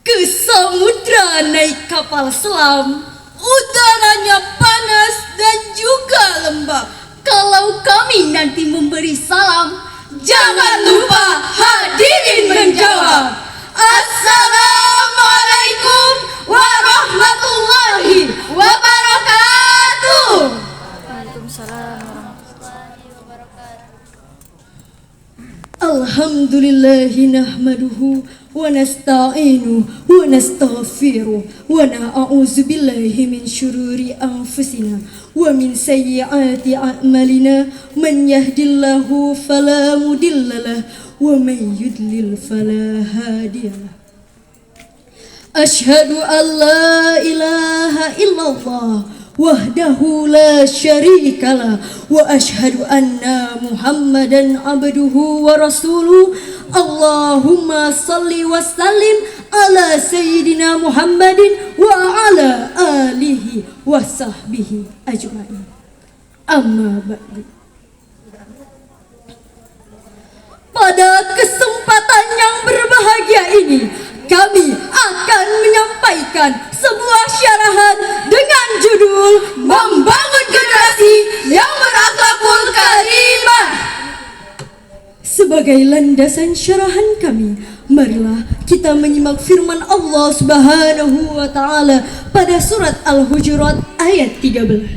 Ke samudra naik kapal selam, udaranya panas dan juga lembab. Kalau kami nanti memberi salam, jangan lupa hadirin menjawab. Assalamualaikum warahmatullahi wabarakatuh. Waalaikumsalam warahmatullahi wabarakatuh. Alhamdulillahi nahmaduhu wa nasta'inu wa nastaghfiruh wa na'udzu billahi min syururi anfusina wa min sayyiati a'malina man yahdillahu fala mudhillalah wa man yudlil fala hadiyalah. Asyhadu an la ilaha illallah wahdahu la syarikalah wa asyhadu anna Muhammadan abduhu wa rasuluh. Allahumma salli wa sallim ala sayyidina Muhammadin wa ala alihi wa sahbihi ajma'in. Amma ba'du. Pada kesempatan yang berbahagia ini, kami akan menyampaikan sebuah syarahan dengan judul Membangun Generasi yang Berakhlakul Karimah. Sebagai landasan syarahan kami, marilah kita menyimak firman Allah Subhanahu wa taala pada surat Al-Hujurat ayat 13.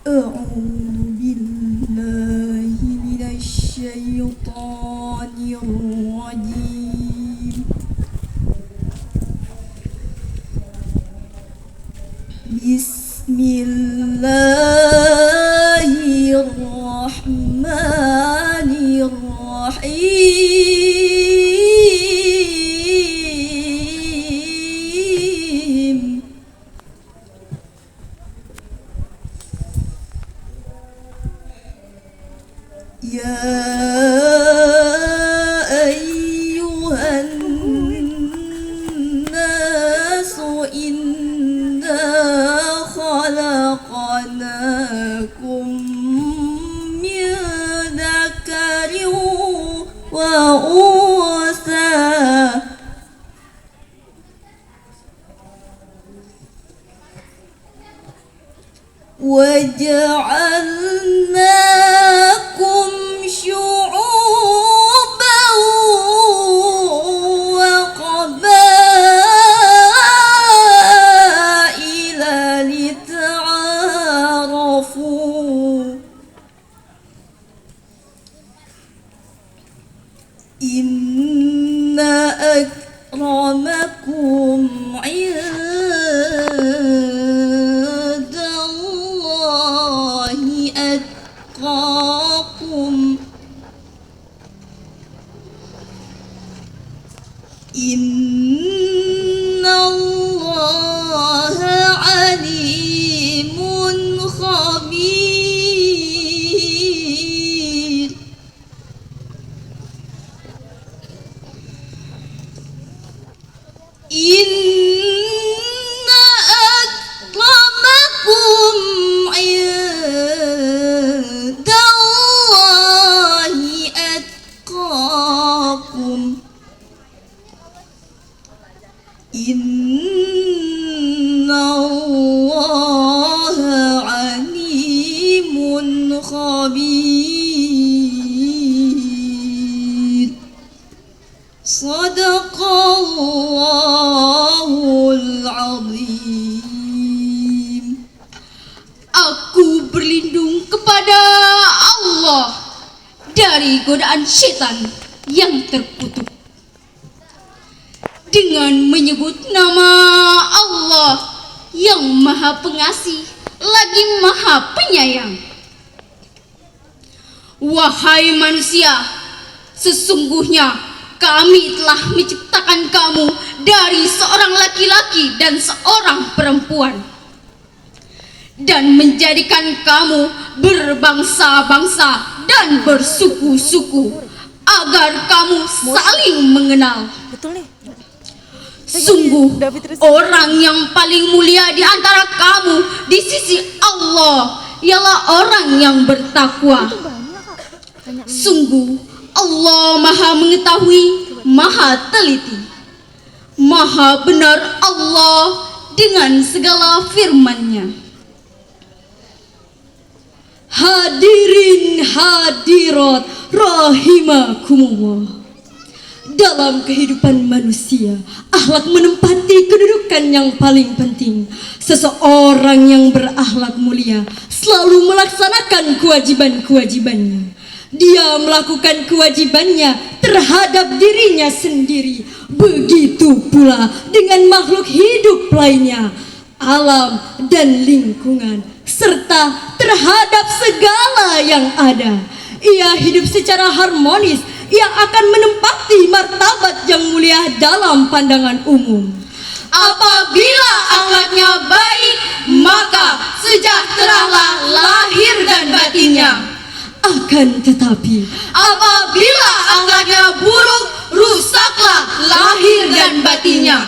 A'udzu billahi minasy syaithanir rajim. Bismillahirrahmanirrahim. Ya ayyuhan nasu inna khalaqnakum min dzakarin wa unsa waja'alnakum syu'uban wa qabaila lita'arafu. Inna akramakum 'indallahi atqakum. Innallaha 'alimun khabir. Inna akramakum 'indallahi atqakum. Innallaha 'alimun khabir. Shadaqallahul azim. Aku berlindung kepada Allah dari godaan setan yang terkutuk dengan menyebut nama Allah yang Maha Pengasih lagi Maha Penyayang. Wahai manusia, sesungguhnya kami telah menciptakan kamu dari seorang laki-laki dan seorang perempuan, dan menjadikan kamu berbangsa-bangsa dan bersuku-suku agar kamu saling mengenal. Betul nih. Sungguh orang yang paling mulia di antara kamu di sisi Allah ialah orang yang bertakwa. Sungguh Allah Maha mengetahui Maha teliti, Maha benar Allah dengan segala firman-Nya. Hadirin hadirat rahimakumullah. Dalam kehidupan manusia, akhlak menempati kedudukan yang paling penting. Seseorang yang berakhlak mulia selalu melaksanakan kewajiban-kewajibannya. Dia melakukan kewajibannya terhadap dirinya sendiri. Begitu pula dengan makhluk hidup lainnya, alam dan lingkungan, serta terhadap segala yang ada. Ia hidup secara harmonis yang akan menempati martabat yang mulia dalam pandangan umum. Apabila akhlaknya baik, maka sejahteralah lahir dan batinnya. Akan tetapi, apabila akhlaknya buruk, rusaklah lahir dan batinnya.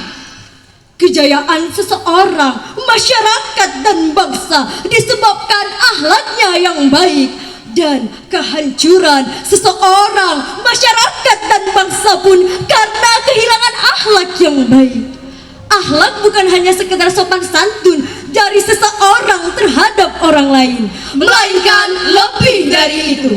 Kejayaan seseorang, masyarakat dan bangsa disebabkan akhlaknya yang baik, dan kehancuran seseorang, masyarakat dan bangsa pun karena kehilangan akhlak yang baik. Akhlak bukan hanya sekedar sopan santun dari seseorang terhadap orang lain, melainkan lebih dari itu.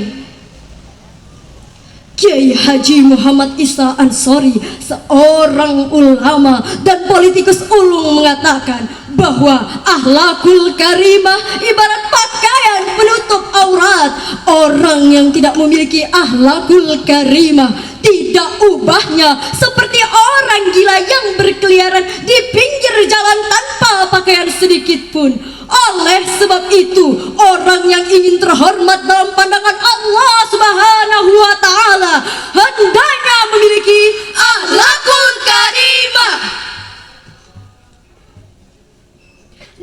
Kiai Haji Muhammad Isa Ansori, seorang ulama dan politikus ulung, mengatakan bahwa akhlakul karimah ibarat pakaian penutup aurat. Orang yang tidak memiliki akhlakul karimah tidak ubahnya seperti orang gila yang berkeliaran di pinggir jalan tanpa pakaian sedikit pun. Oleh sebab itu, orang yang ingin terhormat dalam pandangan Allah Subhanahu wa Ta'ala hendaknya memiliki akhlakul karimah.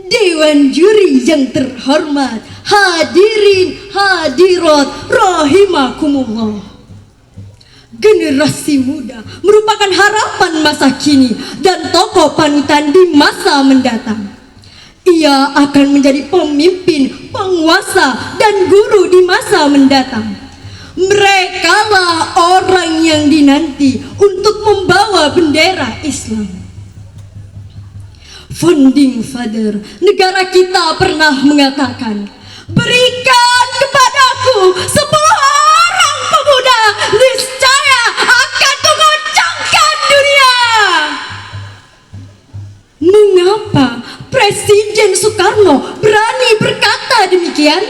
Dewan juri yang terhormat, hadirin hadirat rahimakumullah. Generasi muda merupakan harapan masa kini dan tokoh panutan di masa mendatang. Ia akan menjadi pemimpin, penguasa, dan guru di masa mendatang. Merekalah orang yang dinanti untuk membawa bendera Islam. Founding Father negara kita pernah mengatakan, berikan kepadaku 10 orang pemuda, niscaya akan kugoncangkan dunia. Mengapa Presiden Soekarno berani berkata demikian?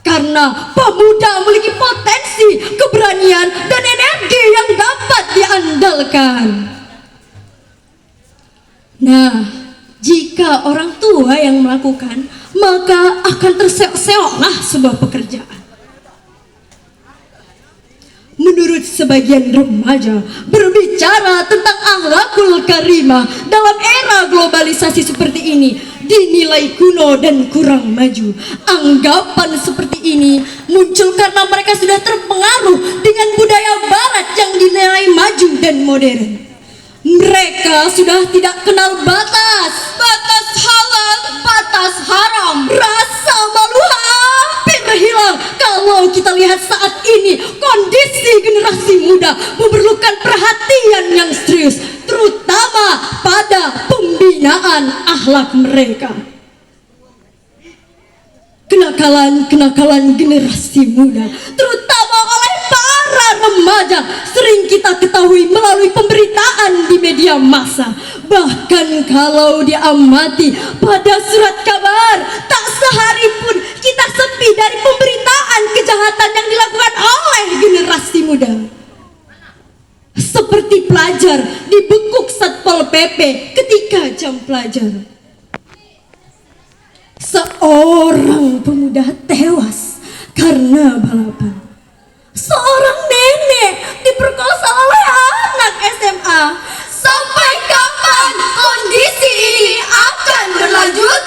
Karena pemuda memiliki potensi, keberanian, dan energi yang dapat diandalkan. Nah, jika orang tua yang melakukan, maka akan terseok-seoklah sebuah pekerjaan. Menurut sebagian remaja, berbicara tentang akhlakul karimah dalam era globalisasi seperti ini dinilai kuno dan kurang maju. Anggapan seperti ini muncul karena mereka sudah terpengaruh dengan budaya barat yang dinilai maju dan modern. Mereka sudah tidak kenal batas, batas halal, batas haram. Rasa malu hampir hilang kalau kita lihat saat ini kondisi generasi muda memerlukan perhatian yang serius, terutama pada pembinaan akhlak mereka. Kenakalan-kenakalan generasi muda, terutama oleh para remaja, sering kita ketahui melalui pemberitaan di media massa. Bahkan kalau diamati pada surat kabar, tak sehari pun kita sepi dari pemberitaan kejahatan yang dilakukan oleh generasi muda. Seperti pelajar dibekuk Satpol PP ketika jam pelajar. Seorang pemuda tewas karena balapan. Seorang nenek diperkosa oleh anak SMA. Sampai kapan kondisi ini akan berlanjut?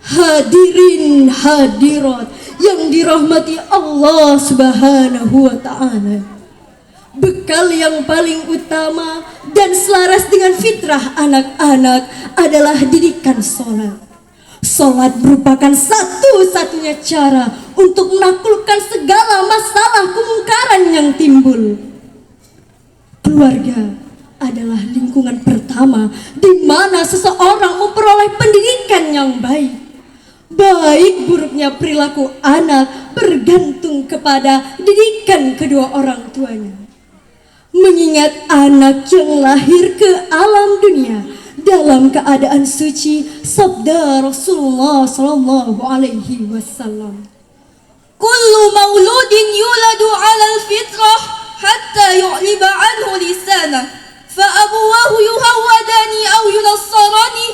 Hadirin hadirat yang dirahmati Allah Subhanahu wa Ta'ala. Bekal yang paling utama dan selaras dengan fitrah anak-anak adalah didikan sholat. Sholat merupakan satu-satunya cara untuk menaklukkan segala buruknya perilaku anak bergantung kepada didikan kedua orang tuanya. Mengingat anak yang lahir ke alam dunia dalam keadaan suci, sabda Rasulullah sallallahu alaihi wasallam, Kullu mauludin yuladu 'ala al-fitrah hatta yu'liba 'anhu lisanah fa abuwahu yuhawwadani aw yunassarani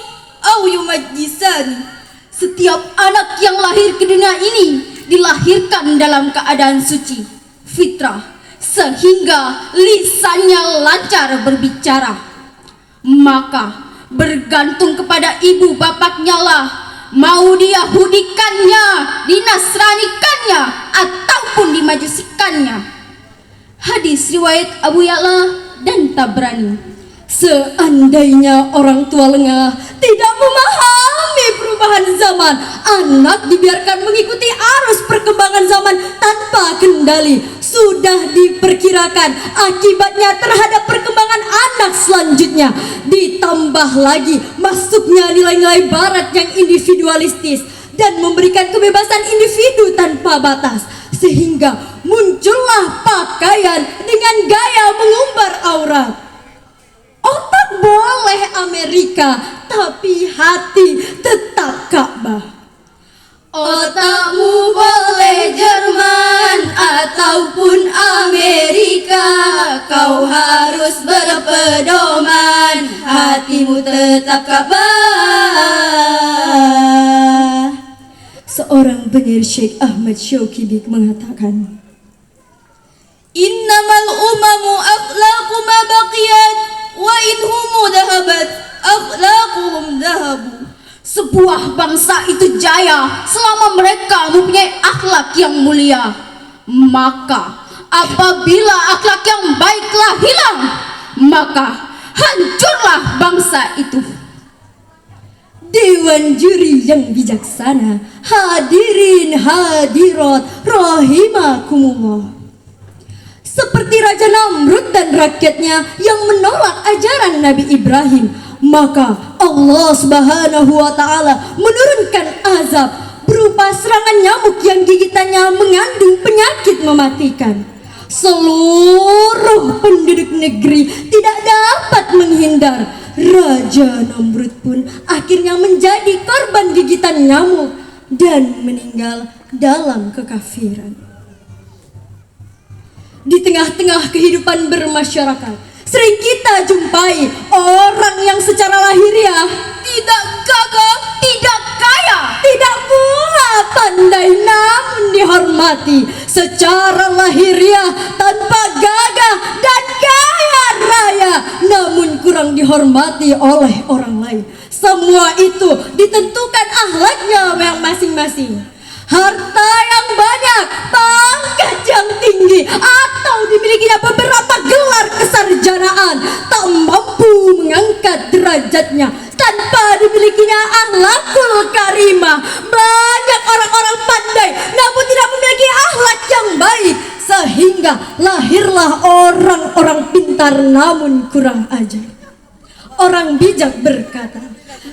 aw yumajjisani. setiap anak yang lahir ke dunia ini dilahirkan dalam keadaan suci, fitrah, sehingga lisannya lancar berbicara. Maka bergantung kepada ibu bapaknya lah, mau diyahudikannya, dinasranikannya, ataupun dimajusikannya. Hadis riwayat Abu Ya'la dan Tabrani. Seandainya orang tua lengah, tidak memahami perubahan zaman, anak dibiarkan mengikuti arus perkembangan zaman tanpa kendali, sudah diperkirakan akibatnya terhadap perkembangan anak selanjutnya. Ditambah lagi masuknya nilai-nilai barat yang individualistis dan memberikan kebebasan individu tanpa batas, sehingga muncullah pakaian dengan gaya mengumbar aurat. Otak boleh Amerika, tapi hati tetap Ka'bah. Otakmu boleh Jerman ataupun Amerika, kau harus berpedoman, hatimu tetap Ka'bah. Seorang penyair Syekh Ahmad Syauqi mengatakan, Innamal umamu akhlaqu ma baqiyat wa inhumu dahabat akhlaquhum dahabu. sebuah bangsa itu jaya selama mereka mempunyai akhlak yang mulia. Maka apabila akhlak yang baiklah hilang, maka hancurlah bangsa itu. Dewan juri yang bijaksana, hadirin hadirat rahimakumullah. Seperti Raja Namrud dan rakyatnya yang menolak ajaran Nabi Ibrahim, maka Allah Subhanahu wa Ta'ala menurunkan azab berupa serangan nyamuk yang gigitannya mengandung penyakit mematikan. Seluruh penduduk negeri tidak dapat menghindar. Raja Namrud pun akhirnya menjadi korban gigitan nyamuk dan meninggal dalam kekafiran. Di tengah-tengah kehidupan bermasyarakat, sering kita jumpai orang yang secara lahiriah tidak gagah, tidak kaya, tidak pula pandai, namun dihormati. Secara lahiriah tanpa gagah dan kaya raya, namun kurang dihormati oleh orang lain. Semua itu ditentukan akhlaknya yang masing-masing. Harta yang banyak, pangkat yang tinggi, atau dimilikinya beberapa gelar kesarjanaan tak mampu mengangkat derajatnya tanpa dimilikinya akhlakul karimah. Banyak orang-orang pandai namun tidak memiliki akhlak yang baik, sehingga lahirlah orang-orang pintar namun kurang ajar. Orang bijak berkata,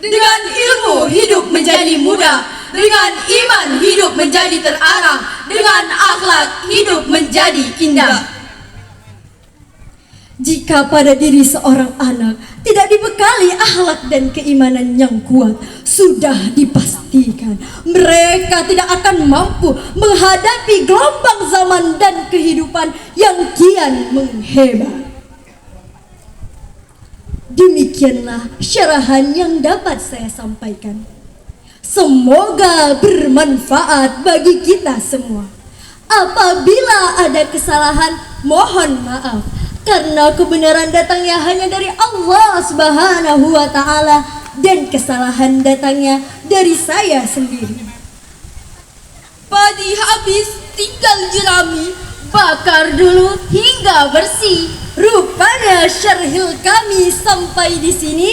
Dengan ilmu hidup menjadi mudah, dengan iman hidup menjadi terarah, dengan akhlak hidup menjadi indah. jika pada diri seorang anak tidak dibekali akhlak dan keimanan yang kuat, sudah dipastikan mereka tidak akan mampu menghadapi gelombang zaman dan kehidupan yang kian menghebat. Demikianlah syarahan yang dapat saya sampaikan. Semoga bermanfaat bagi kita semua. Apabila ada kesalahan, mohon maaf, karena kebenaran datangnya hanya dari Allah Subhanahu wa Ta'ala, dan kesalahan datangnya dari saya sendiri. Padi habis tinggal jerami, Bakar dulu hingga bersih. Rupanya syarhil kami sampai di sini.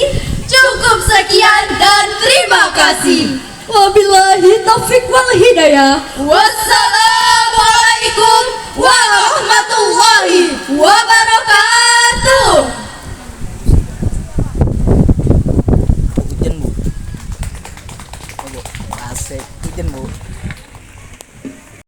cukup sekian dan terima kasih. Wabillahi taufiq wal hidayah. Wassalamualaikum warahmatullahi wabarakatuh. Hujan bu, oh, bu. Asik hujan bu.